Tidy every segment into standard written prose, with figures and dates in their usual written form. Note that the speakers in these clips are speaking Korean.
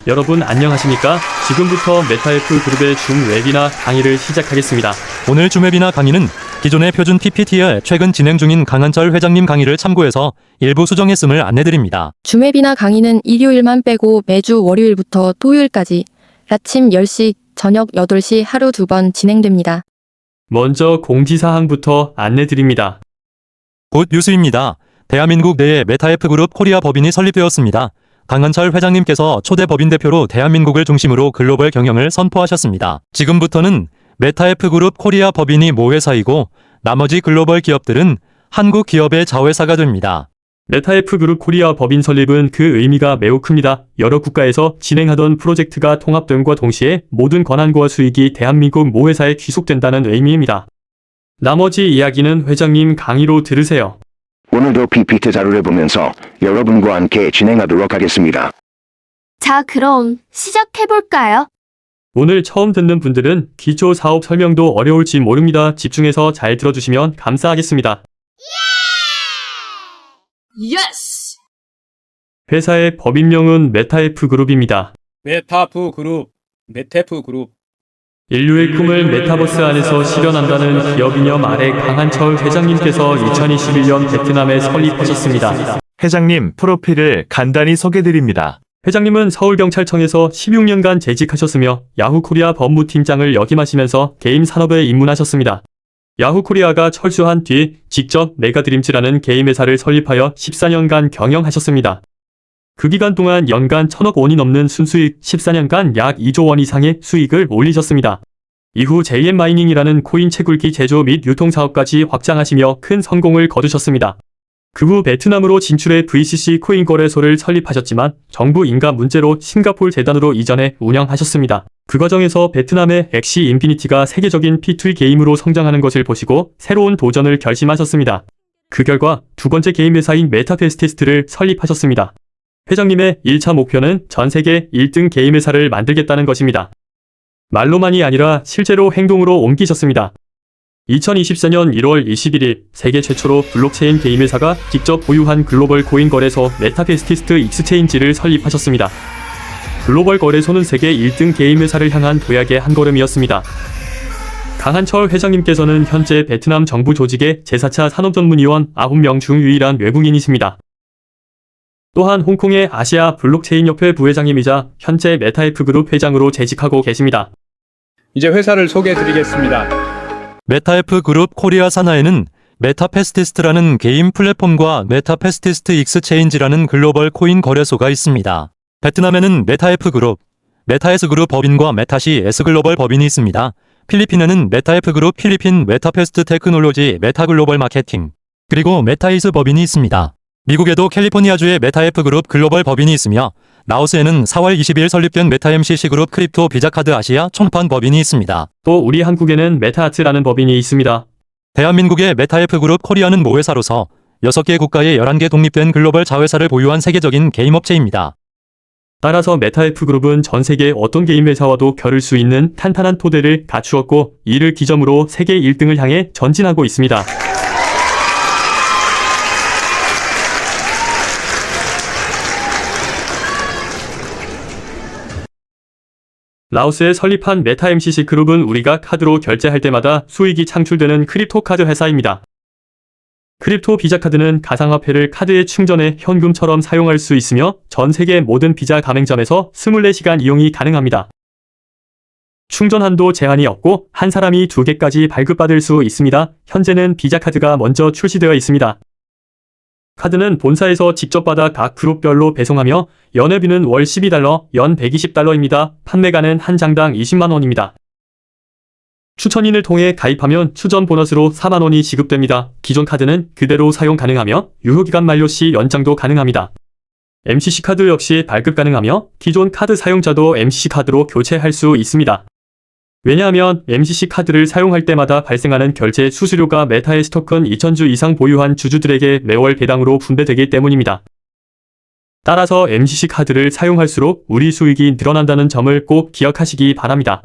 여러분 안녕하십니까? 지금부터 메타F 그룹의 줌 웹이나 강의를 시작하겠습니다. 오늘 줌 웹이나 강의는 기존의 표준 PPT에 최근 진행 중인 강한철 회장님 강의를 참고해서 일부 수정했음을 안내드립니다. 줌앱이나 강의는 일요일만 빼고 매주 월요일부터 토요일까지 아침 10시, 저녁 8시 하루 2번 진행됩니다. 먼저 공지사항부터 안내드립니다. 곧 뉴스입니다. 대한민국 내에 메타F 그룹 코리아 법인이 설립되었습니다. 강한철 회장님께서 초대 법인 대표로 대한민국을 중심으로 글로벌 경영을 선포하셨습니다. 지금부터는 메타F 그룹 코리아 법인이 모회사이고 나머지 글로벌 기업들은 한국 기업의 자회사가 됩니다. 메타F 그룹 코리아 법인 설립은 그 의미가 매우 큽니다. 여러 국가에서 진행하던 프로젝트가 통합됨과 동시에 모든 권한과 수익이 대한민국 모회사에 귀속된다는 의미입니다. 나머지 이야기는 회장님 강의로 들으세요. 오늘도 PPT 자료를 보면서 여러분과 함께 진행하도록 하겠습니다. 자, 그럼 시작해볼까요? 오늘 처음 듣는 분들은 기초 사업 설명도 어려울지 모릅니다. 집중해서 잘 들어주시면 감사하겠습니다. 예스! 회사의 법인명은 메타F 그룹입니다. 메타프 그룹, 메테프 그룹. 인류의 꿈을 메타버스 안에서 실현한다는 기업 이념 아래 강한철 회장님께서 2021년 베트남에 설립하셨습니다. 회장님 프로필을 간단히 소개드립니다. 회장님은 서울경찰청에서 16년간 재직하셨으며 야후코리아 법무팀장을 역임하시면서 게임 산업에 입문하셨습니다. 야후코리아가 철수한 뒤 직접 메가드림즈라는 게임 회사를 설립하여 14년간 경영하셨습니다. 그 기간 동안 연간 1000억 원이 넘는 순수익, 14년간 약 2조 원 이상의 수익을 올리셨습니다. 이후 JM 마이닝이라는 코인 채굴기 제조 및 유통 사업까지 확장하시며 큰 성공을 거두셨습니다. 그 후 베트남으로 진출해 VCC 코인 거래소를 설립하셨지만 정부 인가 문제로 싱가폴 재단으로 이전해 운영하셨습니다. 그 과정에서 베트남의 엑시 인피니티가 세계적인 P2E 게임으로 성장하는 것을 보시고 새로운 도전을 결심하셨습니다. 그 결과 두 번째 게임 회사인 메타페스티스트를 설립하셨습니다. 회장님의 1차 목표는 전 세계 1등 게임 회사를 만들겠다는 것입니다. 말로만이 아니라 실제로 행동으로 옮기셨습니다. 2024년 1월 21일 세계 최초로 블록체인 게임 회사가 직접 보유한 글로벌 코인 거래소 메타페스티스트 익스체인지를 설립하셨습니다. 글로벌 거래소는 세계 1등 게임 회사를 향한 도약의 한 걸음이었습니다. 강한철 회장님께서는 현재 베트남 정부 조직의 제4차 산업전문위원 9명 중 유일한 외국인이십니다. 또한 홍콩의 아시아 블록체인협회 부회장님이자 현재 메타F 그룹 회장으로 재직하고 계십니다. 이제 회사를 소개해드리겠습니다. 메타F 그룹 코리아 산하에는 메타페스티스트라는 게임 플랫폼과 메타페스티스트 익스체인지라는 글로벌 코인 거래소가 있습니다. 베트남에는 메타F 그룹, 메타S 그룹 법인과 메타시 S글로벌 법인이 있습니다. 필리핀에는 메타F 그룹 필리핀 메타페스트 테크놀로지 메타글로벌 마케팅, 그리고 메타이스 법인이 있습니다. 미국에도 캘리포니아주의 메타F 그룹 글로벌 법인이 있으며 라오스에는 4월 20일 설립된 메타MCC 그룹 크립토 비자카드 아시아 총판 법인이 있습니다. 또 우리 한국에는 메타아트라는 법인이 있습니다. 대한민국의 메타F 그룹 코리아는 모회사로서 6개 국가의 11개 독립된 글로벌 자회사를 보유한 세계적인 게임 업체입니다. 따라서 메타F 그룹은 전 세계 어떤 게임 회사와도 겨룰 수 있는 탄탄한 토대를 갖추었고 이를 기점으로 세계 1등을 향해 전진하고 있습니다. 라오스에 설립한 메타MCC 그룹은 우리가 카드로 결제할 때마다 수익이 창출되는 크립토 카드 회사입니다. 크립토 비자 카드는 가상화폐를 카드에 충전해 현금처럼 사용할 수 있으며 전 세계 모든 비자 가맹점에서 24시간 이용이 가능합니다. 충전 한도 제한이 없고 한 사람이 2개까지 발급받을 수 있습니다. 현재는 비자 카드가 먼저 출시되어 있습니다. 카드는 본사에서 직접 받아 각 그룹별로 배송하며 연회비는 월 12달러, 연 120달러입니다. 판매가는 한 장당 20만 원입니다. 추천인을 통해 가입하면 추전 보너스로 4만 원이 지급됩니다. 기존 카드는 그대로 사용 가능하며 유효기간 만료 시 연장도 가능합니다. MCC 카드 역시 발급 가능하며 기존 카드 사용자도 MCC 카드로 교체할 수 있습니다. 왜냐하면 MCC 카드를 사용할 때마다 발생하는 결제 수수료가 메타의 토큰 2000주 이상 보유한 주주들에게 매월 배당으로 분배되기 때문입니다. 따라서 MCC 카드를 사용할수록 우리 수익이 늘어난다는 점을 꼭 기억하시기 바랍니다.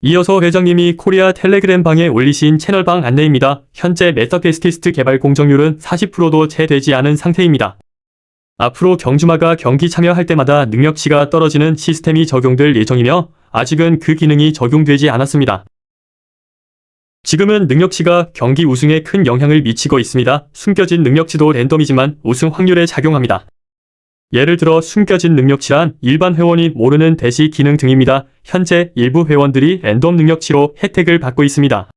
이어서 회장님이 코리아 텔레그램 방에 올리신 채널방 안내입니다. 현재 메타페스티스트 개발 공정률은 40%도 채 되지 않은 상태입니다. 앞으로 경주마가 경기 참여할 때마다 능력치가 떨어지는 시스템이 적용될 예정이며 아직은 그 기능이 적용되지 않았습니다. 지금은 능력치가 경기 우승에 큰 영향을 미치고 있습니다. 숨겨진 능력치도 랜덤이지만 우승 확률에 작용합니다. 예를 들어 숨겨진 능력치란 일반 회원이 모르는 대시 기능 등입니다. 현재 일부 회원들이 랜덤 능력치로 혜택을 받고 있습니다.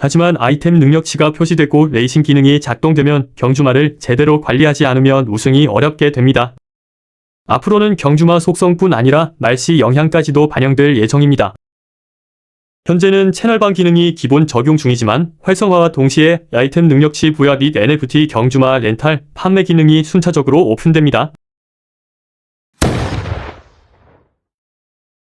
하지만 아이템 능력치가 표시되고 레이싱 기능이 작동되면 경주마를 제대로 관리하지 않으면 우승이 어렵게 됩니다. 앞으로는 경주마 속성뿐 아니라 날씨 영향까지도 반영될 예정입니다. 현재는 채널방 기능이 기본 적용 중이지만 활성화와 동시에 아이템 능력치 부여 및 NFT 경주마 렌탈, 판매 기능이 순차적으로 오픈됩니다.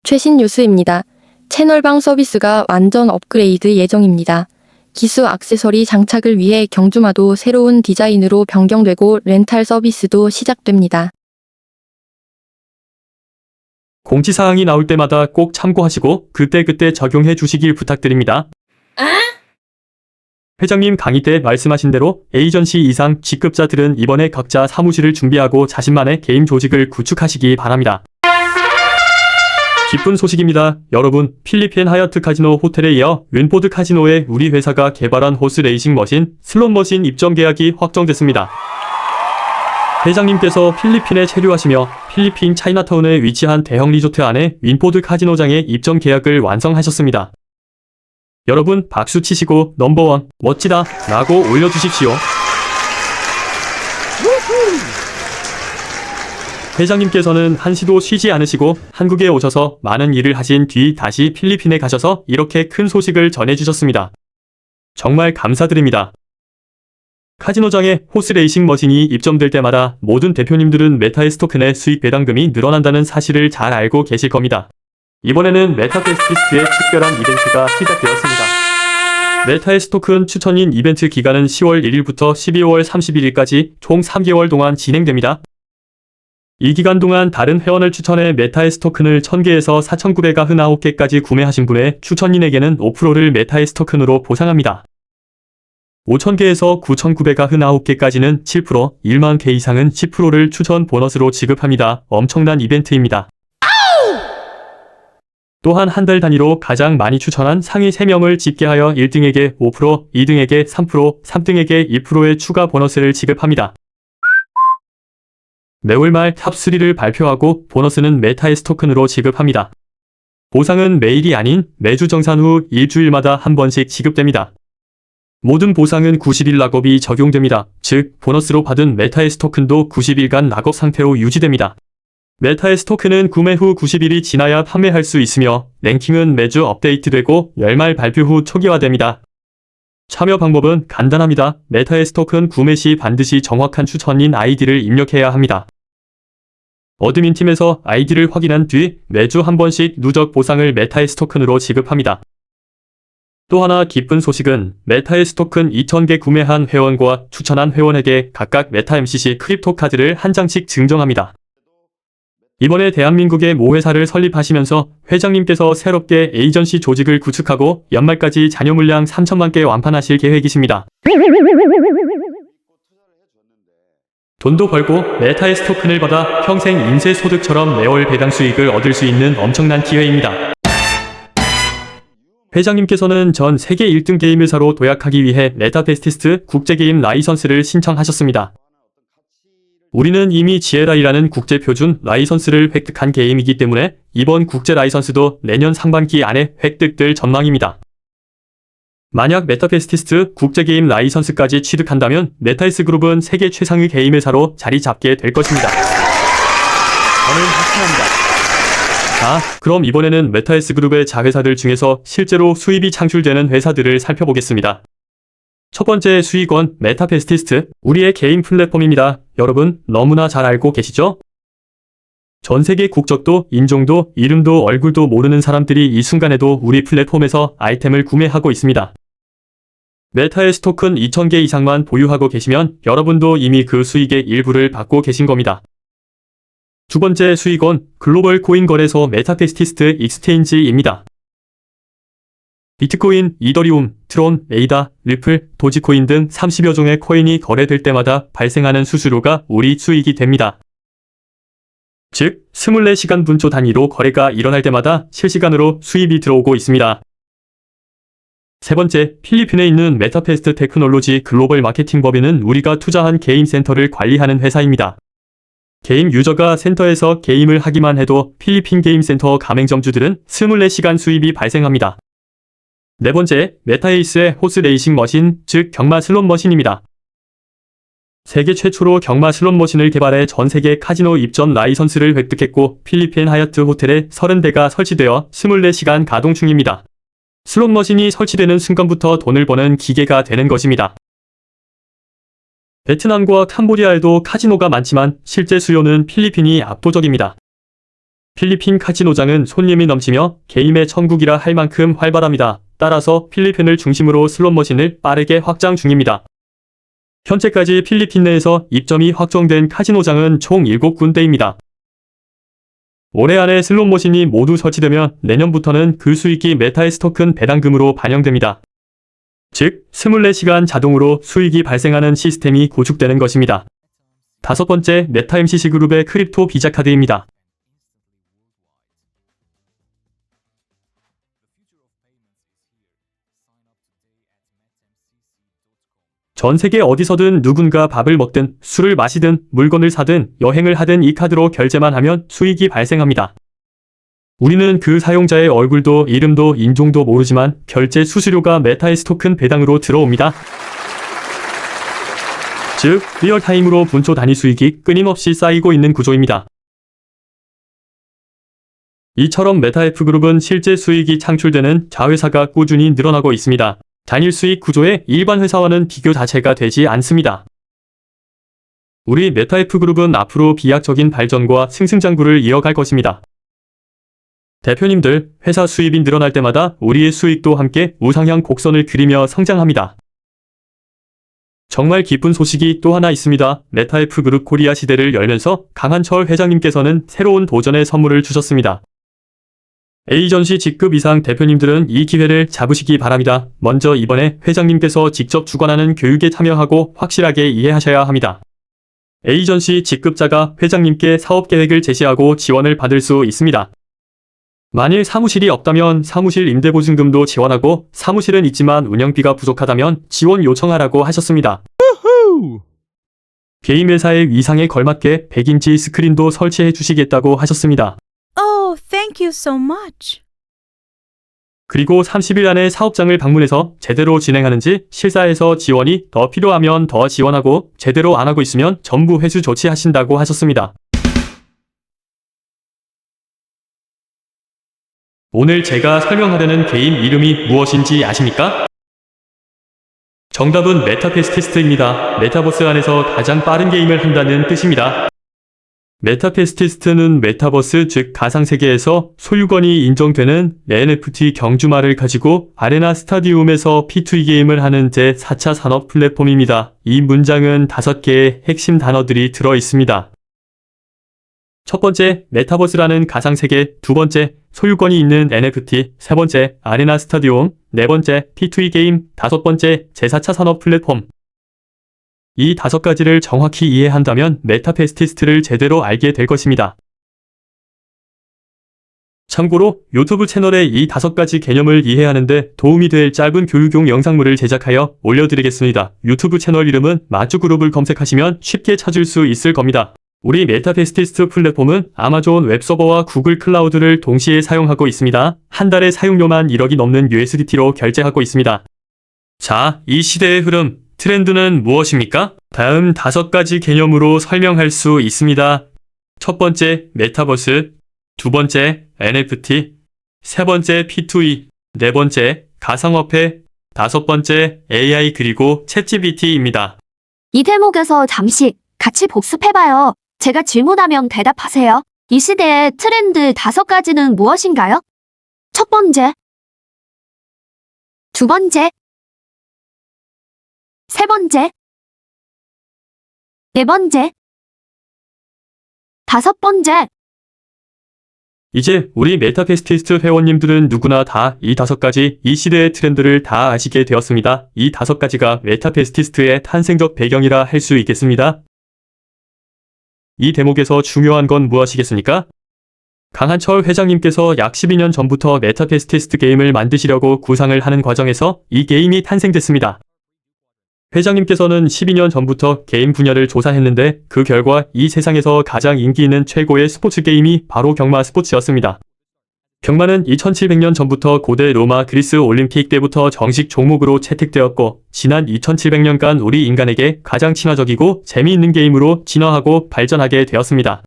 최신 뉴스입니다. 채널방 서비스가 완전 업그레이드 예정입니다. 기수 액세서리 장착을 위해 경주마도 새로운 디자인으로 변경되고 렌탈 서비스도 시작됩니다. 공지사항이 나올 때마다 꼭 참고하시고 그때그때 적용해 주시길 부탁드립니다. 회장님 강의 때 말씀하신 대로 에이전시 이상 직급자들은 이번에 각자 사무실을 준비하고 자신만의 게임 조직을 구축하시기 바랍니다. 기쁜 소식입니다. 여러분, 필리핀 하얏트 카지노 호텔에 이어 윈포드 카지노에 우리 회사가 개발한 호스 레이싱 머신, 슬롯 머신 입점 계약이 확정됐습니다. 회장님께서 필리핀에 체류하시며 필리핀 차이나타운에 위치한 대형 리조트 안에 윈포드 카지노장의 입점 계약을 완성하셨습니다. 여러분 박수 치시고 넘버원 멋지다 라고 올려주십시오. 회장님께서는 한시도 쉬지 않으시고 한국에 오셔서 많은 일을 하신 뒤 다시 필리핀에 가셔서 이렇게 큰 소식을 전해주셨습니다. 정말 감사드립니다. 카지노장에 호스 레이싱 머신이 입점될 때마다 모든 대표님들은 메타의 스토크 내 수익 배당금이 늘어난다는 사실을 잘 알고 계실 겁니다. 이번에는 메타페스티스트의 특별한 이벤트가 시작되었습니다. 메타의 스토큰 추천인 이벤트 기간은 10월 1일부터 12월 31일까지 총 3개월 동안 진행됩니다. 이 기간 동안 다른 회원을 추천해 메타의 스토큰을 1000개에서 4999개까지 구매하신 분의 추천인에게는 5%를 메타의 스토큰으로 보상합니다. 5000개에서 9999개까지는 7%, 1만 개 이상은 10%를 추천 보너스로 지급합니다. 엄청난 이벤트입니다. 또한 한 달 단위로 가장 많이 추천한 상위 3명을 집계하여 1등에게 5%, 2등에게 3%, 3등에게 2%의 추가 보너스를 지급합니다. 매월 말 탑3를 발표하고 보너스는 메타의 스토큰으로 지급합니다. 보상은 매일이 아닌 매주 정산 후 일주일마다 한 번씩 지급됩니다. 모든 보상은 90일 락업이 적용됩니다. 즉, 보너스로 받은 메타의 스토큰도 90일간 락업 상태로 유지됩니다. 메타의 스토큰은 구매 후 90일이 지나야 판매할 수 있으며 랭킹은 매주 업데이트되고 열말 발표 후 초기화됩니다. 참여 방법은 간단합니다. 메타의 스토큰 구매 시 반드시 정확한 추천인 아이디를 입력해야 합니다. 어드민팀에서 아이디를 확인한 뒤 매주 한 번씩 누적 보상을 메타의 스토큰으로 지급합니다. 또 하나 기쁜 소식은 메타의 스토큰 2000개 구매한 회원과 추천한 회원에게 각각 메타 MCC 크립토 카드를 한 장씩 증정합니다. 이번에 대한민국의 모 회사를 설립하시면서 회장님께서 새롭게 에이전시 조직을 구축하고 연말까지 잔여 물량 3000만 개 완판하실 계획이십니다. 돈도 벌고 메타의 스토큰을 받아 평생 인쇄 소득처럼 매월 배당 수익을 얻을 수 있는 엄청난 기회입니다. 회장님께서는 전 세계 1등 게임 회사로 도약하기 위해 메타페스티스트 국제게임 라이선스를 신청하셨습니다. 우리는 이미 GLI라는 국제표준 라이선스를 획득한 게임이기 때문에 이번 국제 라이선스도 내년 상반기 안에 획득될 전망입니다. 만약 메타페스티스트 국제게임 라이선스까지 취득한다면 메타이스 그룹은 세계 최상위 게임 회사로 자리 잡게 될 것입니다. 저는 확신합니다. 자, 그럼 이번에는 메타에스 그룹의 자회사들 중에서 실제로 수입이 창출되는 회사들을 살펴보겠습니다. 첫 번째 수익원 메타페스티스트, 우리의 게임 플랫폼입니다. 여러분 너무나 잘 알고 계시죠? 전 세계 국적도 인종도 이름도 얼굴도 모르는 사람들이 이 순간에도 우리 플랫폼에서 아이템을 구매하고 있습니다. 메타의 스토큰 2000개 이상만 보유하고 계시면 여러분도 이미 그 수익의 일부를 받고 계신 겁니다. 두 번째 수익원 글로벌 코인 거래소 메타페스티스트 익스체인지입니다. 비트코인, 이더리움, 트론, 에이다, 리플, 도지코인 등 30여 종의 코인이 거래될 때마다 발생하는 수수료가 우리 수익이 됩니다. 즉, 24시간 분초 단위로 거래가 일어날 때마다 실시간으로 수입이 들어오고 있습니다. 세 번째, 필리핀에 있는 메타패스트 테크놀로지 글로벌 마케팅 법인은 우리가 투자한 게임 센터를 관리하는 회사입니다. 게임 유저가 센터에서 게임을 하기만 해도 필리핀 게임 센터 가맹점주들은 24시간 수입이 발생합니다. 네 번째, 메타에이스의 호스 레이싱 머신, 즉 경마 슬롯 머신입니다. 세계 최초로 경마 슬롯 머신을 개발해 전 세계 카지노 입점 라이선스를 획득했고 필리핀 하얏트 호텔에 30대가 설치되어 24시간 가동 중입니다. 슬롯 머신이 설치되는 순간부터 돈을 버는 기계가 되는 것입니다. 베트남과 캄보디아에도 카지노가 많지만 실제 수요는 필리핀이 압도적입니다. 필리핀 카지노장은 손님이 넘치며 게임의 천국이라 할 만큼 활발합니다. 따라서 필리핀을 중심으로 슬롯 머신을 빠르게 확장 중입니다. 현재까지 필리핀 내에서 입점이 확정된 카지노장은 총 7군데입니다. 올해 안에 슬롯 머신이 모두 설치되면 내년부터는 그 수익이 메타에스 토큰 배당금으로 반영됩니다. 즉, 24시간 자동으로 수익이 발생하는 시스템이 구축되는 것입니다. 다섯 번째, 메타 MCC 그룹의 크립토 비자 카드입니다. 전 세계 어디서든 누군가 밥을 먹든 술을 마시든 물건을 사든 여행을 하든 이 카드로 결제만 하면 수익이 발생합니다. 우리는 그 사용자의 얼굴도 이름도 인종도 모르지만 결제 수수료가 메타에스 토큰 배당으로 들어옵니다. 즉, 리얼타임으로 분초 단위 수익이 끊임없이 쌓이고 있는 구조입니다. 이처럼 메타F그룹은 실제 수익이 창출되는 자회사가 꾸준히 늘어나고 있습니다. 단일 수익 구조의 일반 회사와는 비교 자체가 되지 않습니다. 우리 메타F그룹은 앞으로 비약적인 발전과 승승장구를 이어갈 것입니다. 대표님들, 회사 수입이 늘어날 때마다 우리의 수익도 함께 우상향 곡선을 그리며 성장합니다. 정말 기쁜 소식이 또 하나 있습니다. 메타F그룹 코리아 시대를 열면서 강한철 회장님께서는 새로운 도전의 선물을 주셨습니다. 에이전시 직급 이상 대표님들은 이 기회를 잡으시기 바랍니다. 먼저 이번에 회장님께서 직접 주관하는 교육에 참여하고 확실하게 이해하셔야 합니다. 에이전시 직급자가 회장님께 사업계획을 제시하고 지원을 받을 수 있습니다. 만일 사무실이 없다면 사무실 임대보증금도 지원하고 사무실은 있지만 운영비가 부족하다면 지원 요청하라고 하셨습니다. 개인 회사의 위상에 걸맞게 100인치 스크린도 설치해 주시겠다고 하셨습니다. Oh, thank you so much. 그리고 30일 안에 사업장을 방문해서 제대로 진행하는지 실사에서 지원이 더 필요하면 더 지원하고 제대로 안 하고 있으면 전부 회수 조치하신다고 하셨습니다. 오늘 제가 설명하려는 게임 이름이 무엇인지 아십니까? 정답은 메타패스티스트입니다. 메타버스 안에서 가장 빠른 게임을 한다는 뜻입니다. 메타패스티스트는 메타버스 즉 가상세계에서 소유권이 인정되는 NFT 경주마를 가지고 아레나 스타디움에서 P2E 게임을 하는 제4차 산업 플랫폼입니다. 이 문장은 5개의 핵심 단어들이 들어 있습니다. 첫 번째, 메타버스라는 가상세계, 두 번째, 소유권이 있는 NFT, 세 번째, 아레나 스타디움, 네 번째, P2E 게임, 다섯 번째, 제4차 산업 플랫폼. 이 5가지를 정확히 이해한다면 메타패스티스트를 제대로 알게 될 것입니다. 참고로 유튜브 채널에 이 5가지 개념을 이해하는데 도움이 될 짧은 교육용 영상물을 제작하여 올려드리겠습니다. 유튜브 채널 이름은 마쭈그룹을 검색하시면 쉽게 찾을 수 있을 겁니다. 우리 메타패스티스트 플랫폼은 아마존 웹서버와 구글 클라우드를 동시에 사용하고 있습니다. 한 달에 사용료만 1억이 넘는 USDT로 결제하고 있습니다. 자, 이 시대의 흐름, 트렌드는 무엇입니까? 다음 5가지 개념으로 설명할 수 있습니다. 첫 번째, 메타버스, 두 번째, NFT, 세 번째, P2E, 네 번째, 가상화폐, 다섯 번째, AI 그리고 챗GPT입니다. 이 대목에서 잠시 같이 복습해봐요. 제가 질문하면 대답하세요. 이 시대의 트렌드 5가지는 무엇인가요? 첫 번째, 두 번째, 세 번째, 네 번째, 다섯 번째. 이제 우리 메타페스티스트 회원님들은 누구나 다 이 5가지 이 시대의 트렌드를 다 아시게 되었습니다. 이 5가지가 메타페스티스트의 탄생적 배경이라 할 수 있겠습니다. 이 대목에서 중요한 건 무엇이겠습니까? 강한철 회장님께서 약 12년 전부터 메타페스티스트 게임을 만드시려고 구상을 하는 과정에서 이 게임이 탄생됐습니다. 회장님께서는 12년 전부터 게임 분야를 조사했는데 그 결과 이 세상에서 가장 인기 있는 최고의 스포츠 게임이 바로 경마 스포츠였습니다. 경마는 2700년 전부터 고대 로마 그리스 올림픽 때부터 정식 종목으로 채택되었고 지난 2700년간 우리 인간에게 가장 친화적이고 재미있는 게임으로 진화하고 발전하게 되었습니다.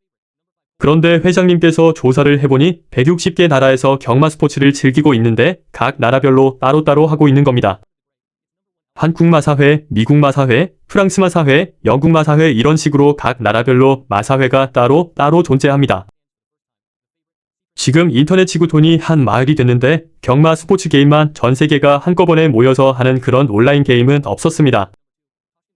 그런데 회장님께서 조사를 해보니 160개 나라에서 경마 스포츠를 즐기고 있는데 각 나라별로 따로따로 하고 있는 겁니다. 한국 마사회, 미국 마사회, 프랑스 마사회, 영국 마사회 이런 식으로 각 나라별로 마사회가 따로 존재합니다. 지금 인터넷 지구촌이 한 마을이 됐는데 경마 스포츠 게임만 전 세계가 한꺼번에 모여서 하는 그런 온라인 게임은 없었습니다.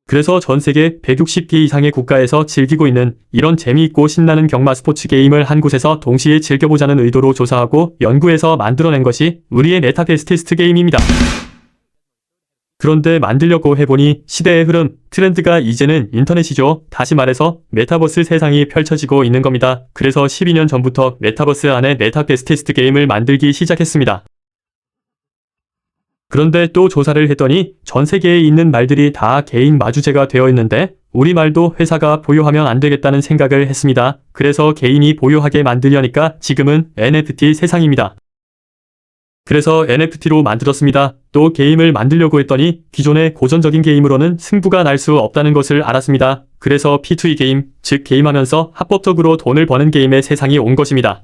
그래서 전 세계 160개 이상의 국가에서 즐기고 있는 이런 재미있고 신나는 경마 스포츠 게임을 한 곳에서 동시에 즐겨보자는 의도로 조사하고 연구해서 만들어낸 것이 우리의 메타페스티스트 게임입니다. 그런데 만들려고 해보니 시대의 흐름, 트렌드가 이제는 인터넷이죠. 다시 말해서 메타버스 세상이 펼쳐지고 있는 겁니다. 그래서 12년 전부터 메타버스 안에 메타페스티스트 게임을 만들기 시작했습니다. 그런데 또 조사를 했더니 전 세계에 있는 말들이 다 개인 마주제가 되어 있는데 우리 말도 회사가 보유하면 안 되겠다는 생각을 했습니다. 그래서 개인이 보유하게 만들려니까 지금은 NFT 세상입니다. 그래서 NFT로 만들었습니다. 또 게임을 만들려고 했더니 기존의 고전적인 게임으로는 승부가 날 수 없다는 것을 알았습니다. 그래서 P2E 게임, 즉 게임하면서 합법적으로 돈을 버는 게임의 세상이 온 것입니다.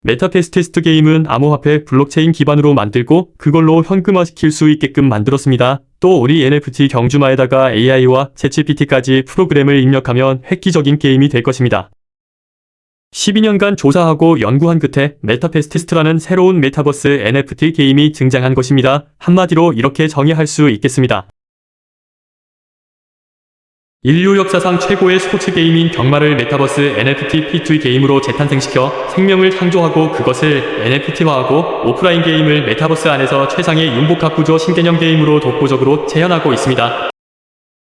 메타페스티스트 게임은 암호화폐 블록체인 기반으로 만들고 그걸로 현금화시킬 수 있게끔 만들었습니다. 또 우리 NFT 경주마에다가 AI와 챗GPT까지 프로그램을 입력하면 획기적인 게임이 될 것입니다. 12년간 조사하고 연구한 끝에 메타페스티스트라는 새로운 메타버스 NFT 게임이 등장한 것입니다. 한마디로 이렇게 정의할 수 있겠습니다. 인류 역사상 최고의 스포츠 게임인 경마를 메타버스 NFT P2E 게임으로 재탄생시켜 생명을 창조하고 그것을 NFT화하고 오프라인 게임을 메타버스 안에서 최상의 융복합 구조 신개념 게임으로 독보적으로 재현하고 있습니다.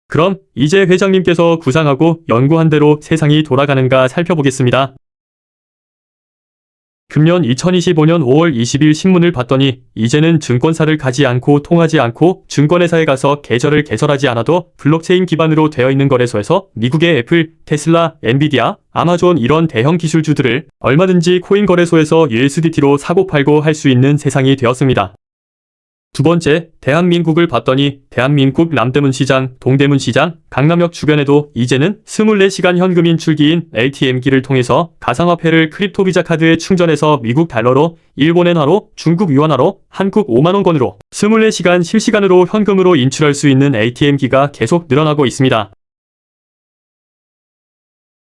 그럼 이제 회장님께서 구상하고 연구한 대로 세상이 돌아가는가 살펴보겠습니다. 금년 2025년 5월 20일 신문을 봤더니 이제는 증권사를 가지 않고 통하지 않고 증권회사에 가서 계좌를 개설하지 않아도 블록체인 기반으로 되어 있는 거래소에서 미국의 애플, 테슬라, 엔비디아, 아마존 이런 대형 기술주들을 얼마든지 코인 거래소에서 USDT로 사고 팔고 할 수 있는 세상이 되었습니다. 두 번째, 대한민국을 봤더니 대한민국 남대문 시장, 동대문 시장, 강남역 주변에도 이제는 24시간 현금 인출기인 ATM기를 통해서 가상화폐를 크립토 비자 카드에 충전해서 미국 달러로, 일본 엔화로, 중국 유안화로, 한국 5만원권으로 24시간 실시간으로 현금으로 인출할 수 있는 ATM기가 계속 늘어나고 있습니다.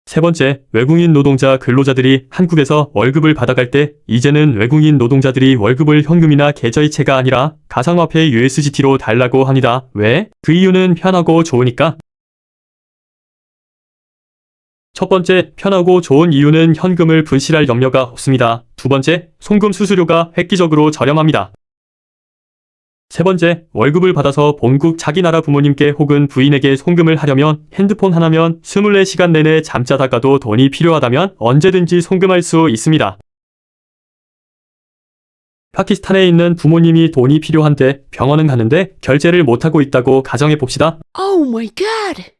세 번째, 외국인 노동자 근로자들이 한국에서 월급을 받아갈 때 이제는 외국인 노동자들이 월급을 현금이나 계좌이체가 아니라 가상화폐 USDT로 달라고 합니다. 왜? 그 이유는 편하고 좋으니까. 첫 번째, 편하고 좋은 이유는 현금을 분실할 염려가 없습니다. 두 번째, 송금 수수료가 획기적으로 저렴합니다. 세 번째, 월급을 받아서 본국 자기 나라 부모님께 혹은 부인에게 송금을 하려면 핸드폰 하나면 24시간 내내 잠자다가도 돈이 필요하다면 언제든지 송금할 수 있습니다. 파키스탄에 있는 부모님이 돈이 필요한데 병원은 가는데 결제를 못하고 있다고 가정해봅시다. Oh my god!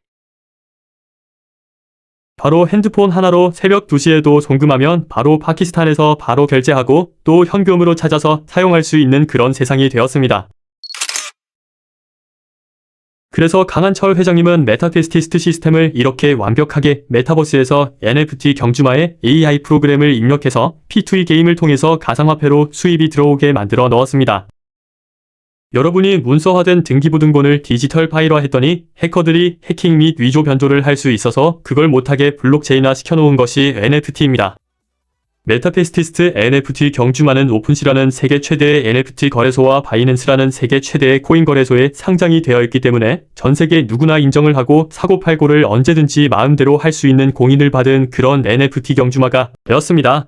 바로 핸드폰 하나로 새벽 2시에도 송금하면 바로 파키스탄에서 바로 결제하고 또 현금으로 찾아서 사용할 수 있는 그런 세상이 되었습니다. 그래서 강한철 회장님은 메타페스티스트 시스템을 이렇게 완벽하게 메타버스에서 NFT 경주마에 AI 프로그램을 입력해서 P2E 게임을 통해서 가상화폐로 수입이 들어오게 만들어 넣었습니다. 여러분이 문서화된 등기부등본을 디지털 파일화 했더니 해커들이 해킹 및 위조 변조를 할 수 있어서 그걸 못하게 블록체인화 시켜놓은 것이 NFT입니다. 메타페스티스트 NFT 경주마는 오픈시라는 세계 최대의 NFT 거래소와 바이낸스라는 세계 최대의 코인 거래소에 상장이 되어 있기 때문에 전 세계 누구나 인정을 하고 사고팔고를 언제든지 마음대로 할 수 있는 공인을 받은 그런 NFT 경주마가 되었습니다.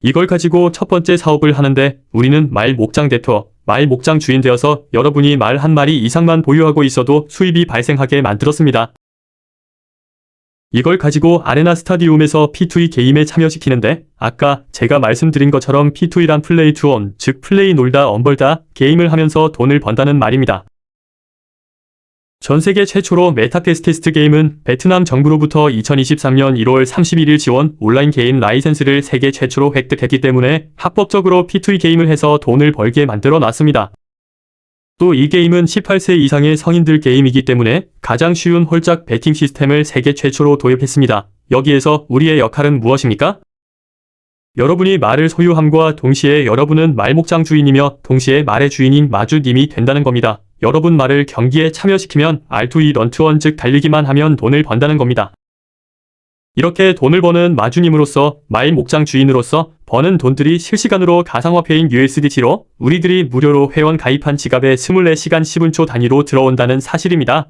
이걸 가지고 첫 번째 사업을 하는데 우리는 말 목장 대표, 말 목장 주인 되어서 여러분이 말 한 마리 이상만 보유하고 있어도 수입이 발생하게 만들었습니다. 이걸 가지고 아레나 스타디움에서 P2E 게임에 참여시키는데 아까 제가 말씀드린 것처럼 P2E란 플레이 투 온, 즉 플레이 놀다 엄벌다 게임을 하면서 돈을 번다는 말입니다. 전 세계 최초로 메타페스티스트 게임은 베트남 정부로부터 2023년 1월 31일 지원 온라인 게임 라이센스를 세계 최초로 획득했기 때문에 합법적으로 P2E 게임을 해서 돈을 벌게 만들어 놨습니다. 또 이 게임은 18세 이상의 성인들 게임이기 때문에 가장 쉬운 홀짝 베팅 시스템을 세계 최초로 도입했습니다. 여기에서 우리의 역할은 무엇입니까? 여러분이 말을 소유함과 동시에 여러분은 말 목장 주인이며 동시에 말의 주인인 마주님이 된다는 겁니다. 여러분 말을 경기에 참여시키면 R2E 런투원 즉 달리기만 하면 돈을 번다는 겁니다. 이렇게 돈을 버는 마주님으로서 말 목장 주인으로서 버는 돈들이 실시간으로 가상화폐인 USDT로 우리들이 무료로 회원 가입한 지갑에 24시간 10분초 단위로 들어온다는 사실입니다.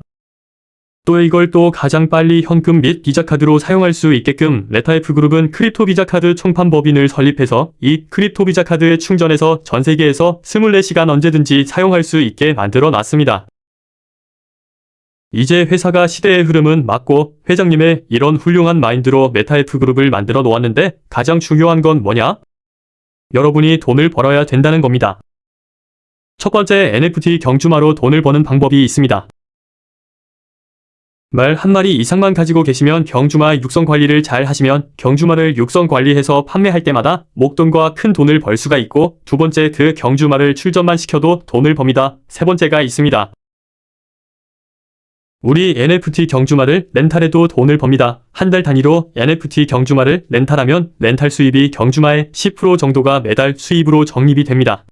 또 이걸 또 가장 빨리 현금 및 비자카드로 사용할 수 있게끔 메타F그룹은 크립토 비자카드 총판 법인을 설립해서 이 크립토 비자카드에 충전해서 전 세계에서 24시간 언제든지 사용할 수 있게 만들어 놨습니다. 이제 회사가 시대의 흐름은 맞고 회장님의 이런 훌륭한 마인드로 메타F그룹을 만들어 놓았는데 가장 중요한 건 뭐냐? 여러분이 돈을 벌어야 된다는 겁니다. 첫 번째 NFT 경주마로 돈을 버는 방법이 있습니다. 말 한 마리 이상만 가지고 계시면 경주마 육성 관리를 잘 하시면 경주마를 육성 관리해서 판매할 때마다 목돈과 큰 돈을 벌 수가 있고 두 번째 그 경주마를 출전만 시켜도 돈을 법니다. 세 번째가 있습니다. 우리 NFT 경주마를 렌탈해도 돈을 법니다. 한 달 단위로 NFT 경주마를 렌탈하면 렌탈 수입이 경주마의 10% 정도가 매달 수입으로 적립이 됩니다.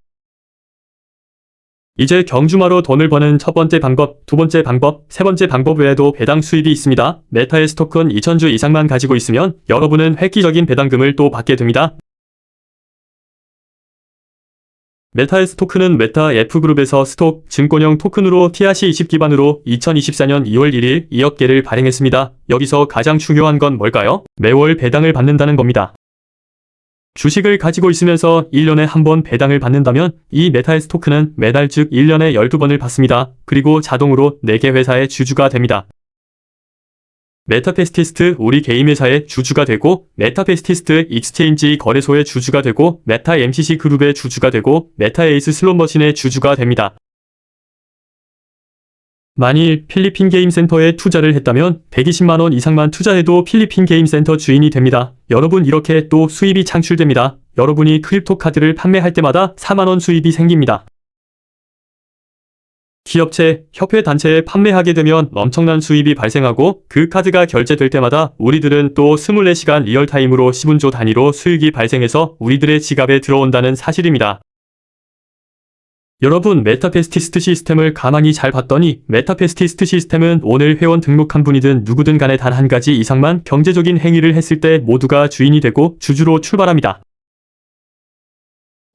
이제 경주마로 돈을 버는 첫 번째 방법, 두 번째 방법, 세 번째 방법 외에도 배당 수입이 있습니다. 메타의 스토큰 2000주 이상만 가지고 있으면 여러분은 획기적인 배당금을 또 받게 됩니다. 메타의 스토크는 메타 F그룹에서 스톡, 증권형 토큰으로 TRC20 기반으로 2024년 2월 1일 2억 개를 발행했습니다. 여기서 가장 중요한 건 뭘까요? 매월 배당을 받는다는 겁니다. 주식을 가지고 있으면서 1년에 한 번 배당을 받는다면 이 메타의 스토크는 매달 즉 1년에 12번을 받습니다. 그리고 자동으로 4개 회사의 주주가 됩니다. 메타페스티스트 우리 게임 회사의 주주가 되고 메타페스티스트 익스체인지 거래소의 주주가 되고 메타 MCC 그룹의 주주가 되고 메타 에이스 슬롯머신의 주주가 됩니다. 만일 필리핀 게임센터에 투자를 했다면 120만원 이상만 투자해도 필리핀 게임센터 주인이 됩니다. 여러분 이렇게 또 수입이 창출됩니다. 여러분이 크립토 카드를 판매할 때마다 4만원 수입이 생깁니다. 기업체, 협회 단체에 판매하게 되면 엄청난 수입이 발생하고 그 카드가 결제될 때마다 우리들은 또 24시간 리얼타임으로 10분조 단위로 수익이 발생해서 우리들의 지갑에 들어온다는 사실입니다. 여러분 메타페스티스트 시스템을 가만히 잘 봤더니 메타페스티스트 시스템은 오늘 회원 등록한 분이든 누구든 간에 단 한 가지 이상만 경제적인 행위를 했을 때 모두가 주인이 되고 주주로 출발합니다.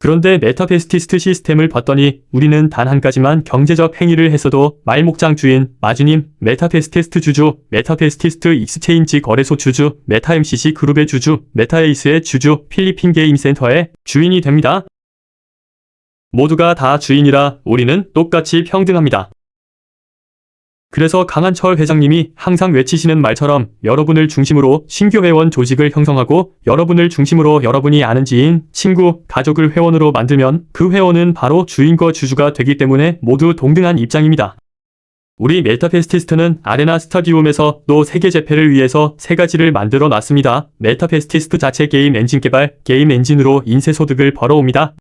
그런데 메타페스티스트 시스템을 봤더니 우리는 단 한 가지만 경제적 행위를 했어도 말목장 주인, 마주님, 메타페스티스트 주주, 메타페스티스트 익스체인지 거래소 주주, 메타 MCC 그룹의 주주, 메타에이스의 주주, 필리핀 게임센터의 주인이 됩니다. 모두가 다 주인이라 우리는 똑같이 평등합니다. 그래서 강한철 회장님이 항상 외치시는 말처럼 여러분을 중심으로 신규 회원 조직을 형성하고 여러분을 중심으로 여러분이 아는 지인, 친구, 가족을 회원으로 만들면 그 회원은 바로 주인과 주주가 되기 때문에 모두 동등한 입장입니다. 우리 메타페스티스트는 아레나 스타디움에서 또 세계 재패를 위해서 세 가지를 만들어 놨습니다. 메타페스티스트 자체 게임 엔진 개발, 게임 엔진으로 인쇄소득을 벌어옵니다.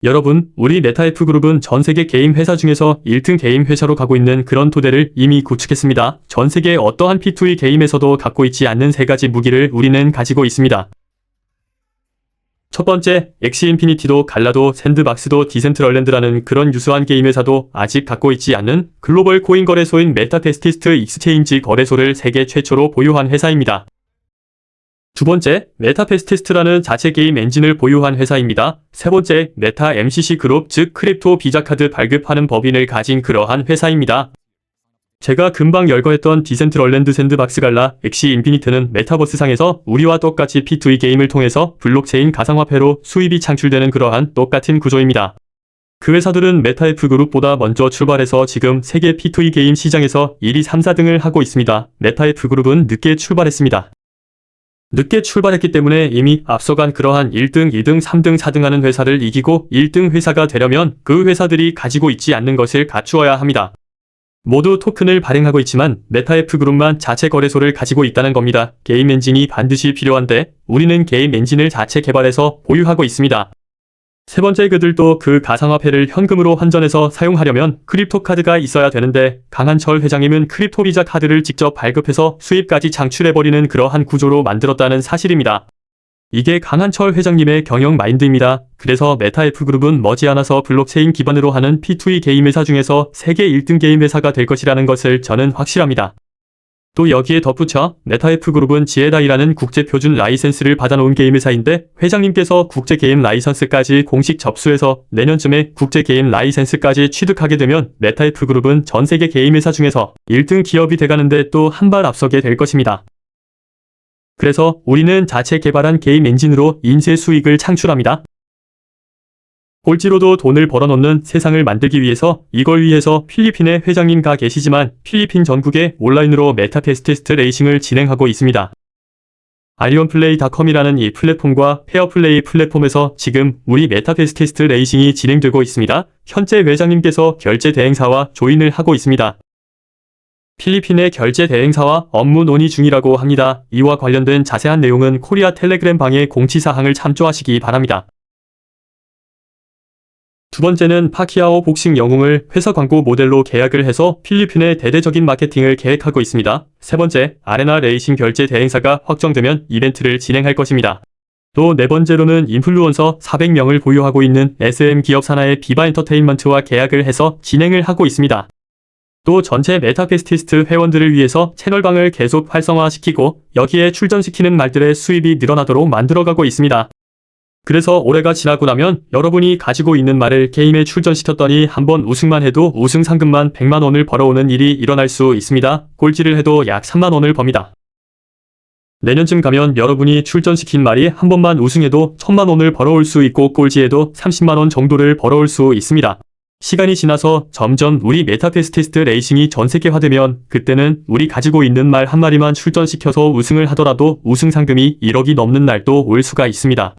여러분, 우리 메타F그룹은 전세계 게임 회사 중에서 1등 게임 회사로 가고 있는 그런 토대를 이미 구축했습니다. 전세계 어떠한 P2E 게임에서도 갖고 있지 않는 세 가지 무기를 우리는 가지고 있습니다. 첫 번째, 엑시 인피니티도 갈라도 샌드박스도 디센트럴랜드라는 그런 유수한 게임 회사도 아직 갖고 있지 않는 글로벌 코인 거래소인 메타페스티스트 익스체인지 거래소를 세계 최초로 보유한 회사입니다. 두 번째, 메타페스티스트라는 자체 게임 엔진을 보유한 회사입니다. 세 번째, 메타 MCC 그룹 즉 크립토 비자카드 발급하는 법인을 가진 그러한 회사입니다. 제가 금방 열거했던 디센트럴랜드 샌드박스 갈라 엑시 인피니트는 메타버스상에서 우리와 똑같이 P2E 게임을 통해서 블록체인 가상화폐로 수입이 창출되는 그러한 똑같은 구조입니다. 그 회사들은 메타F 그룹보다 먼저 출발해서 지금 세계 P2E 게임 시장에서 1위 3, 4등을 하고 있습니다. 메타F 그룹은 늦게 출발했습니다. 늦게 출발했기 때문에 이미 앞서간 그러한 1등, 2등, 3등, 4등 하는 회사를 이기고 1등 회사가 되려면 그 회사들이 가지고 있지 않는 것을 갖추어야 합니다. 모두 토큰을 발행하고 있지만 메타F 그룹만 자체 거래소를 가지고 있다는 겁니다. 게임 엔진이 반드시 필요한데 우리는 게임 엔진을 자체 개발해서 보유하고 있습니다. 세 번째, 그들도 그 가상화폐를 현금으로 환전해서 사용하려면 크립토 카드가 있어야 되는데 강한철 회장님은 크립토 비자 카드를 직접 발급해서 수입까지 창출해버리는 그러한 구조로 만들었다는 사실입니다. 이게 강한철 회장님의 경영 마인드입니다. 그래서 메타F 그룹은 머지않아서 블록체인 기반으로 하는 P2E 게임 회사 중에서 세계 1등 게임 회사가 될 것이라는 것을 저는 확실합니다. 또 여기에 덧붙여 메타F 그룹은 지에다이라는 국제표준 라이센스를 받아놓은 게임 회사인데 회장님께서 국제게임 라이선스까지 공식 접수해서 내년쯤에 국제게임 라이센스까지 취득하게 되면 메타F 그룹은 전세계 게임 회사 중에서 1등 기업이 돼가는데 또 한 발 앞서게 될 것입니다. 그래서 우리는 자체 개발한 게임 엔진으로 인쇄 수익을 창출합니다. 꼴찌로도 돈을 벌어놓는 세상을 만들기 위해서 이걸 위해서 필리핀에 회장님가 계시지만 필리핀 전국에 온라인으로 메타페스티스트 레이싱을 진행하고 있습니다. 알리온플레이.com이라는 이 플랫폼과 페어플레이 플랫폼에서 지금 우리 메타페스티스트 레이싱이 진행되고 있습니다. 현재 회장님께서 결제 대행사와 조인을 하고 있습니다. 필리핀의 결제 대행사와 업무 논의 중이라고 합니다. 이와 관련된 자세한 내용은 코리아 텔레그램 방의 공지사항을 참조하시기 바랍니다. 두 번째는 파키아오 복싱 영웅을 회사 광고 모델로 계약을 해서 필리핀의 대대적인 마케팅을 계획하고 있습니다. 세 번째, 아레나 레이싱 결제 대행사가 확정되면 이벤트를 진행할 것입니다. 또 네 번째로는 인플루언서 400명을 보유하고 있는 SM 기업 산하의 비바 엔터테인먼트와 계약을 해서 진행을 하고 있습니다. 또 전체 메타페스티스트 회원들을 위해서 채널방을 계속 활성화시키고 여기에 출전시키는 말들의 수입이 늘어나도록 만들어가고 있습니다. 그래서 올해가 지나고 나면 여러분이 가지고 있는 말을 게임에 출전시켰더니 한번 우승만 해도 우승 상금만 100만 원을 벌어오는 일이 일어날 수 있습니다. 꼴찌를 해도 약 3만 원을 법니다. 내년쯤 가면 여러분이 출전시킨 말이 한 번만 우승해도 1000만 원을 벌어올 수 있고 꼴찌해도 30만 원 정도를 벌어올 수 있습니다. 시간이 지나서 점점 우리 메타페스티스트 레이싱이 전세계화되면 그때는 우리 가지고 있는 말 한 마리만 출전시켜서 우승을 하더라도 우승 상금이 1억이 넘는 날도 올 수가 있습니다.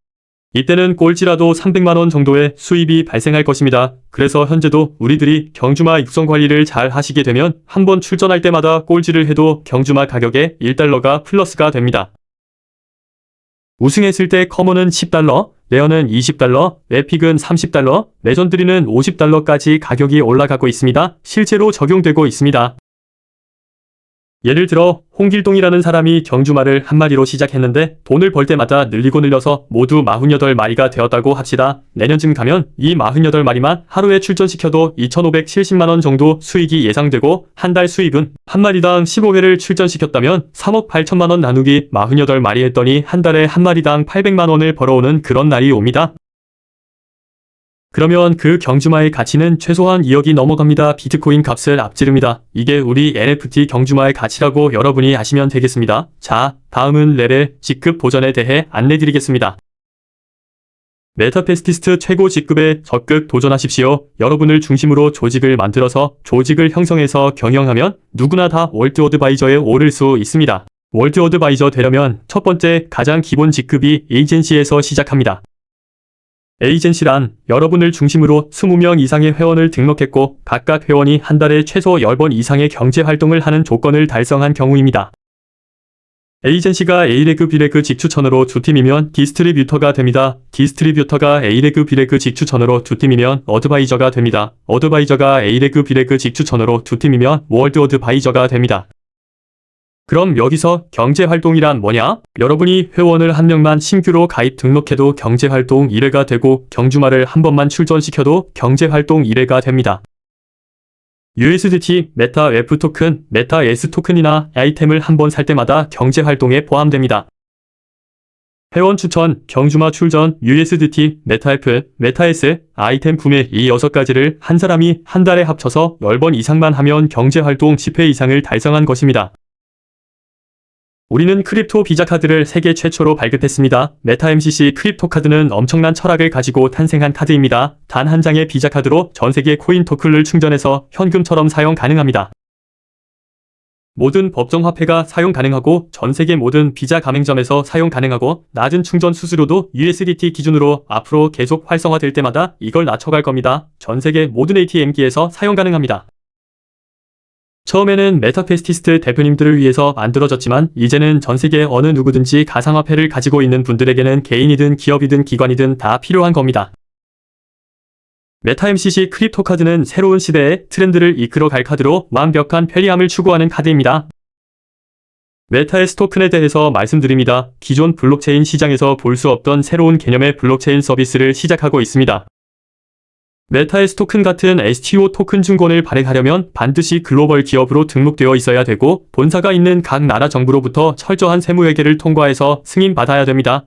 이때는 꼴찌라도 300만 원 정도의 수입이 발생할 것입니다. 그래서 현재도 우리들이 경주마 육성 관리를 잘 하시게 되면 한 번 출전할 때마다 꼴찌를 해도 경주마 가격에 1달러가 플러스가 됩니다. 우승했을 때 커먼은 10달러, 레어는 20달러, 에픽은 30달러, 레전드리는 50달러까지 가격이 올라가고 있습니다. 실제로 적용되고 있습니다. 예를 들어 홍길동이라는 사람이 경주마를 한 마리로 시작했는데 돈을 벌 때마다 늘려서 모두 48마리가 되었다고 합시다. 내년쯤 가면 이 48마리만 하루에 출전시켜도 2,570만원 정도 수익이 예상되고 한 달 수입은 한 마리당 15회를 출전시켰다면 3억 8천만원 나누기 48마리 했더니 한 달에 한 마리당 800만원을 벌어오는 그런 날이 옵니다. 그러면 그 경주마의 가치는 최소한 2억이 넘어갑니다. 비트코인 값을 앞지릅니다. 이게 우리 NFT 경주마의 가치라고 여러분이 아시면 되겠습니다. 자, 다음은 레벨 직급 보전에 대해 안내드리겠습니다. 메타페스티스트 최고 직급에 적극 도전하십시오. 여러분을 중심으로 조직을 만들어서 조직을 형성해서 경영하면 누구나 다 월드 어드바이저에 오를 수 있습니다. 월드 어드바이저 되려면 첫 번째 가장 기본 직급이 에이전시에서 시작합니다. 에이전시란 여러분을 중심으로 20명 이상의 회원을 등록했고 각각 회원이 한 달에 최소 10번 이상의 경제활동을 하는 조건을 달성한 경우입니다. 에이전시가 A레그, B레그 직추천으로 두 팀이면 디스트리뷰터가 됩니다. 디스트리뷰터가 A레그, B레그 직추천으로 두 팀이면 어드바이저가 됩니다. 어드바이저가 A레그, B레그 직추천으로 두 팀이면 월드 어드바이저가 됩니다. 그럼 여기서 경제활동이란 뭐냐? 여러분이 회원을 한 명만 신규로 가입 등록해도 경제활동 1회가 되고 경주마를 한 번만 출전시켜도 경제활동 1회가 됩니다. USDT, 메타 F 토큰, 메타 S 토큰이나 아이템을 한 번 살 때마다 경제활동에 포함됩니다. 회원 추천, 경주마 출전, USDT, 메타F, 메타S, 아이템 구매 이 6가지를 한 사람이 한 달에 합쳐서 10번 이상만 하면 경제활동 10회 이상을 달성한 것입니다. 우리는 크립토 비자 카드를 세계 최초로 발급했습니다. 메타 MCC 크립토 카드는 엄청난 철학을 가지고 탄생한 카드입니다. 단 한 장의 비자 카드로 전 세계 코인 토큰을 충전해서 현금처럼 사용 가능합니다. 모든 법정 화폐가 사용 가능하고 전 세계 모든 비자 가맹점에서 사용 가능하고 낮은 충전 수수료도 USDT 기준으로 앞으로 계속 활성화될 때마다 이걸 낮춰갈 겁니다. 전 세계 모든 ATM기에서 사용 가능합니다. 처음에는 메타페스티스트 대표님들을 위해서 만들어졌지만 이제는 전 세계 어느 누구든지 가상화폐를 가지고 있는 분들에게는 개인이든 기업이든 기관이든 다 필요한 겁니다. 메타 MCC 크립토 카드는 새로운 시대의 트렌드를 이끌어갈 카드로 완벽한 편리함을 추구하는 카드입니다. 메타S 토큰에 대해서 말씀드립니다. 기존 블록체인 시장에서 볼 수 없던 새로운 개념의 블록체인 서비스를 시작하고 있습니다. 메타S 토큰 같은 STO 토큰 증권을 발행하려면 반드시 글로벌 기업으로 등록되어 있어야 되고 본사가 있는 각 나라 정부로부터 철저한 세무회계를 통과해서 승인받아야 됩니다.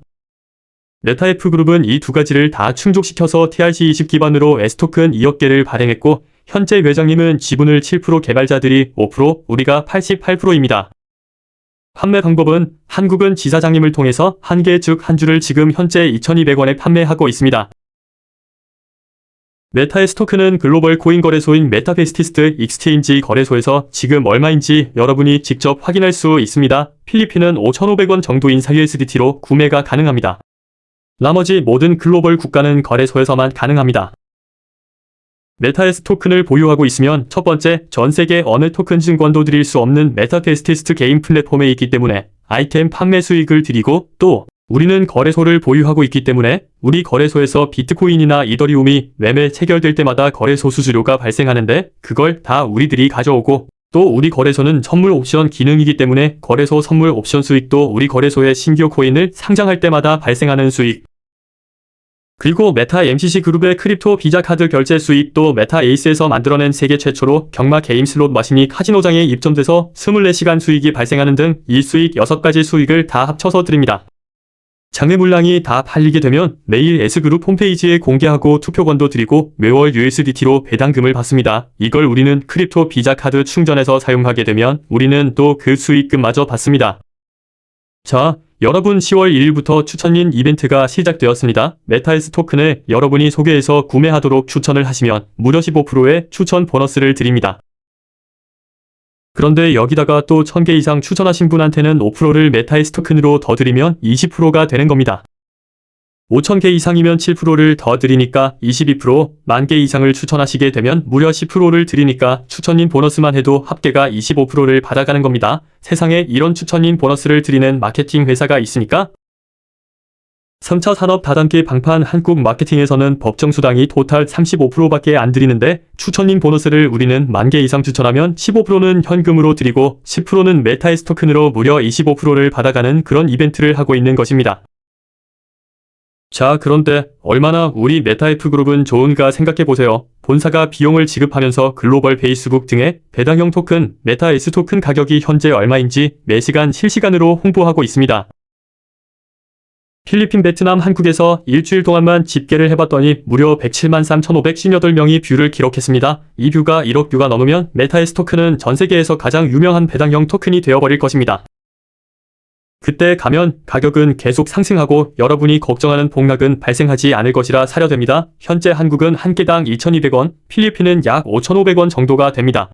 메타F 그룹은 이 두 가지를 다 충족시켜서 TRC20 기반으로 S토큰 2억 개를 발행했고 현재 회장님은 지분을 7%, 개발자들이 5%, 우리가 88%입니다. 판매 방법은 한국은 지사장님을 통해서 한 개 즉 한 주를 지금 현재 2,200원에 판매하고 있습니다. 메타S 토큰은 글로벌 코인 거래소인 메타페스티스트 익스체인지 거래소에서 지금 얼마인지 여러분이 직접 확인할 수 있습니다. 필리핀은 5,500원 정도 인사 USDT로 구매가 가능합니다. 나머지 모든 글로벌 국가는 거래소에서만 가능합니다. 메타S 토큰을 보유하고 있으면 첫 번째, 전 세계 어느 토큰 증권도 드릴 수 없는 메타페스티스트 개인 플랫폼에 있기 때문에 아이템 판매 수익을 드리고 또 우리는 거래소를 보유하고 있기 때문에 우리 거래소에서 비트코인이나 이더리움이 매매 체결될 때마다 거래소 수수료가 발생하는데 그걸 다 우리들이 가져오고 또 우리 거래소는 선물 옵션 기능이기 때문에 거래소 선물 옵션 수익도 우리 거래소에 신규 코인을 상장할 때마다 발생하는 수익. 그리고 메타 MCC 그룹의 크립토 비자 카드 결제 수익도 메타 에이스에서 만들어낸 세계 최초로 경마 게임 슬롯 머신이 카지노장에 입점돼서 24시간 수익이 발생하는 등 이 수익 6가지 수익을 다 합쳐서 드립니다. 장외 물량이 다 팔리게 되면 매일 S그룹 홈페이지에 공개하고 투표권도 드리고 매월 USDT로 배당금을 받습니다. 이걸 우리는 크립토 비자 카드 충전해서 사용하게 되면 우리는 또 그 수익금마저 받습니다. 자, 여러분 10월 1일부터 추천인 이벤트가 시작되었습니다. 메타S 토큰을 여러분이 소개해서 구매하도록 추천을 하시면 무려 15%의 추천 보너스를 드립니다. 그런데 여기다가 또 1000개 이상 추천하신 분한테는 5%를 메타S 토큰으로 더 드리면 20%가 되는 겁니다. 5000개 이상이면 7%를 더 드리니까 22%, 10,000개 이상을 추천하시게 되면 무려 10%를 드리니까 추천인 보너스만 해도 합계가 25%를 받아가는 겁니다. 세상에 이런 추천인 보너스를 드리는 마케팅 회사가 있으니까? 3차 산업 다단계 방판 한국 마케팅에서는 법정 수당이 토탈 35%밖에 안 드리는데 추천인 보너스를 우리는 10,000개 이상 추천하면 15%는 현금으로 드리고 10%는 메타S 토큰으로 무려 25%를 받아가는 그런 이벤트를 하고 있는 것입니다. 자, 그런데 얼마나 우리 메타F 그룹은 좋은가 생각해보세요. 본사가 비용을 지급하면서 글로벌 페이스북 등의 배당형 토큰, 메타S 토큰 가격이 현재 얼마인지 매시간 실시간으로 홍보하고 있습니다. 필리핀, 베트남, 한국에서 일주일 동안만 집계를 해봤더니 무려 107만 3,558명이 뷰를 기록했습니다. 이 뷰가 1억 뷰가 넘으면 메타S 토큰은 전 세계에서 가장 유명한 배당형 토큰이 되어버릴 것입니다. 그때 가면 가격은 계속 상승하고 여러분이 걱정하는 폭락은 발생하지 않을 것이라 사려됩니다. 현재 한국은 한 개당 2,200원, 필리핀은 약 5,500원 정도가 됩니다.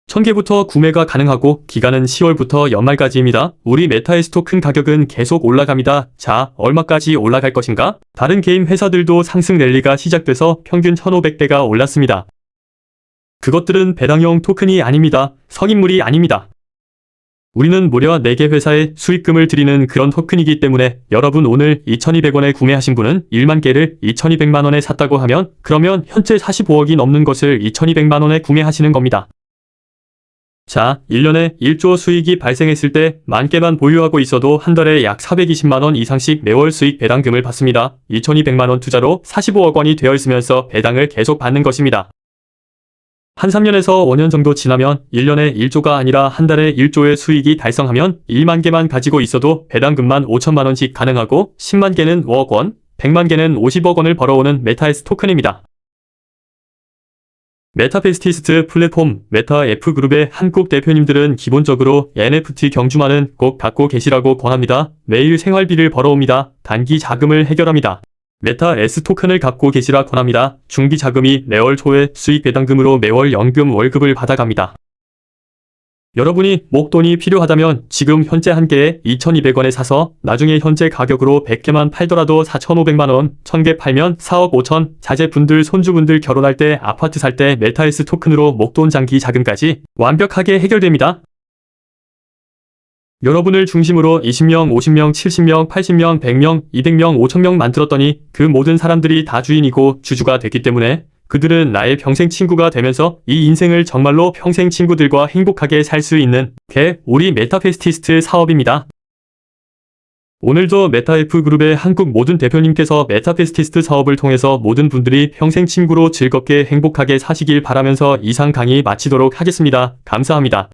1000개부터 구매가 가능하고 기간은 10월부터 연말까지입니다. 우리 메타S 토큰 가격은 계속 올라갑니다. 자, 얼마까지 올라갈 것인가? 다른 게임 회사들도 상승 랠리가 시작돼서 평균 1,500배가 올랐습니다. 그것들은 배당형 토큰이 아닙니다. 성인물이 아닙니다. 우리는 무려 4개 회사에 수익금을 드리는 그런 토큰이기 때문에 여러분 오늘 2,200원에 구매하신 분은 1만 개를 2,200만 원에 샀다고 하면 그러면 현재 45억이 넘는 것을 2,200만 원에 구매하시는 겁니다. 자, 1년에 1조 수익이 발생했을 때 10,000개만 보유하고 있어도 한 달에 약 420만 원 이상씩 매월 수익 배당금을 받습니다. 2,200만 원 투자로 45억 원이 되어 있으면서 배당을 계속 받는 것입니다. 한 3년에서 5년 정도 지나면 1년에 1조가 아니라 한 달에 1조의 수익이 달성하면 1만 개만 가지고 있어도 배당금만 5천만 원씩 가능하고 10만 개는 5억 원, 100만 개는 50억 원을 벌어오는 메타S 토큰입니다. 메타페스티스트 플랫폼 메타 F그룹의 한국 대표님들은 기본적으로 NFT 경주만은 꼭 갖고 계시라고 권합니다. 매일 생활비를 벌어옵니다. 단기 자금을 해결합니다. 메타 S 토큰을 갖고 계시라 권합니다. 중기 자금이 매월 초에 수익 배당금으로 매월 연금 월급을 받아갑니다. 여러분이 목돈이 필요하다면 지금 현재 한 개에 2,200원에 사서 나중에 현재 가격으로 100개만 팔더라도 4,500만 원, 1,000개 팔면 4억 5천, 자제분들, 손주분들 결혼할 때, 아파트 살 때 메타S 토큰으로 목돈 장기 자금까지 완벽하게 해결됩니다. 여러분을 중심으로 20명, 50명, 70명, 80명, 100명, 200명, 5,000명 만들었더니 그 모든 사람들이 다 주인이고 주주가 됐기 때문에 그들은 나의 평생 친구가 되면서 이 인생을 정말로 평생 친구들과 행복하게 살 수 있는 게 우리 메타페스티스트 사업입니다. 오늘도 메타F그룹의 한국 모든 대표님께서 메타페스티스트 사업을 통해서 모든 분들이 평생 친구로 즐겁게 행복하게 사시길 바라면서 이상 강의 마치도록 하겠습니다. 감사합니다.